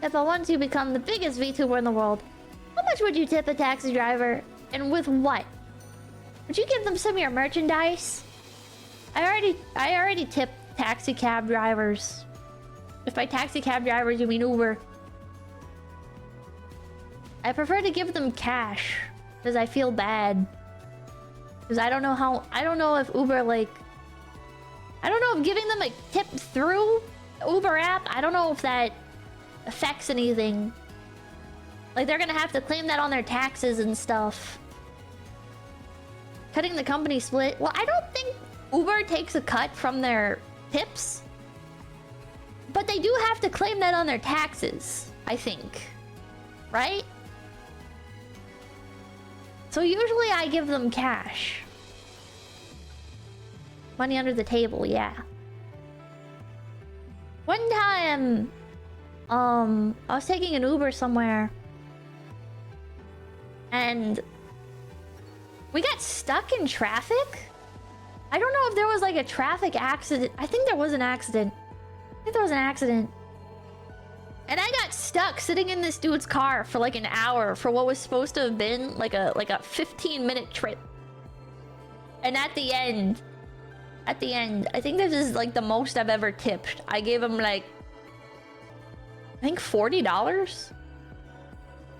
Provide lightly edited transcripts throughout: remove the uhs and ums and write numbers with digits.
Pippa, once you become the biggest VTuber in the world, how much would you tip a taxi driver? And with what? Would you give them some of your merchandise? I already tip taxi cab drivers. If by taxi cab drivers you mean Uber. I prefer to give them cash because I feel bad. Because I don't know if Uber like... I don't know if giving them a tip through the Uber app, I don't know if that affects anything. Like they're gonna have to claim that on their taxes and stuff. Cutting the company split. Well, I don't think Uber takes a cut from their tips. But they do have to claim that on their taxes, I think. Right? So usually I give them cash. Money under the table, yeah. One time, I was taking an Uber somewhere. And we got stuck in traffic? I don't know if there was like a traffic accident. I think there was an accident. And I got stuck sitting in this dude's car for like an hour for what was supposed to have been like a 15-minute trip. And at the end, I think this is like the most I've ever tipped. I gave him like, I think $40?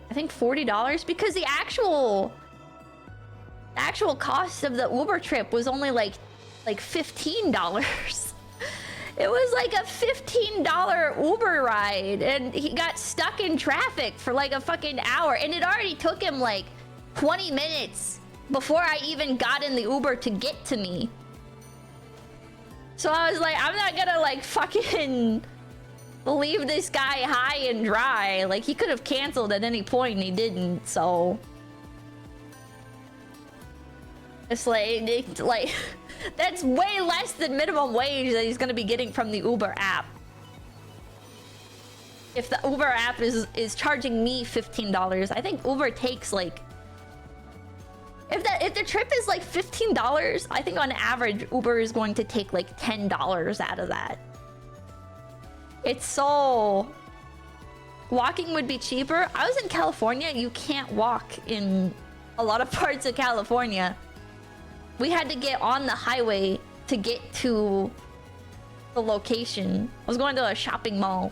I think $40 because the actual cost of the Uber trip was only like $15. It was like a $15 Uber ride and he got stuck in traffic for like a fucking hour and it already took him like 20 minutes before I even got in the Uber to get to me. So I was like, I'm not gonna like fucking leave this guy high and dry. Like he could have canceled at any point and he didn't, so it's like that's way less than minimum wage that he's gonna be getting from the Uber app. If the Uber app is charging me $15, I think Uber takes like... If the trip is like $15, I think on average Uber is going to take like $10 out of that. It's so... Walking would be cheaper. I was in California. You can't walk in a lot of parts of California. We had to get on the highway to get to the location. I was going to a shopping mall.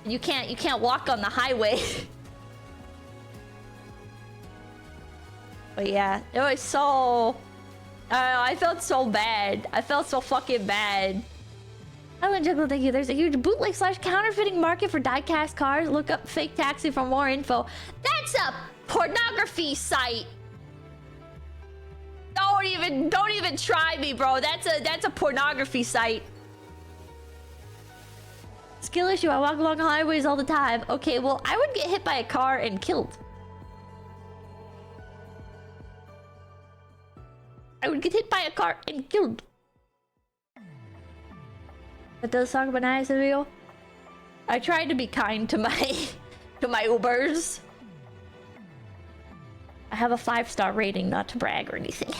You can't walk on the highway. But yeah, it was so... I felt so bad. I felt so fucking bad. Island Jungle, thank you. There's a huge bootleg / counterfeiting market for die-cast cars. Look up fake taxi for more info. That's a pornography site. Don't even try me, bro. That's a pornography site. Skill issue. I walk along highways all the time. Okay, well, I would get hit by a car and killed. I would get hit by a car and killed. That does talk about nice video. I tried to be kind to my Ubers. I have a 5-star rating, not to brag or anything.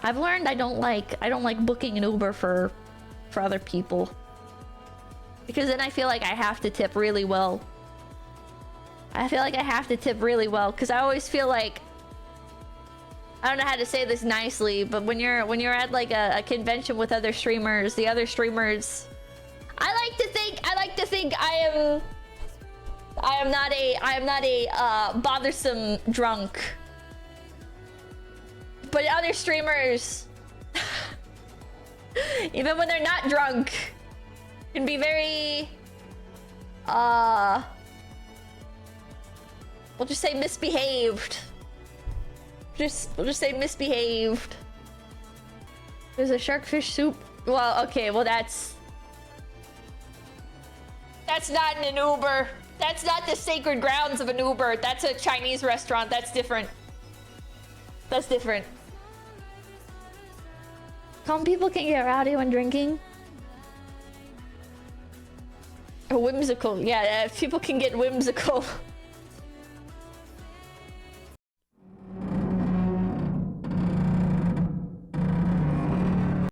I've learned I don't like booking an Uber for other people. Because then I feel like I have to tip really well. Because I always feel like, I don't know how to say this nicely, but when you're at like a convention with other streamers, the other streamers, I like to think I am not a bothersome drunk. But other streamers, even when they're not drunk, can be very we'll just say misbehaved. We'll just say misbehaved. There's a sharkfish soup. Well, okay, well that's not in an Uber. That's not the sacred grounds of an Uber. That's a Chinese restaurant. That's different. That's different. Some people can get rowdy when drinking. Whimsical. Yeah, people can get whimsical.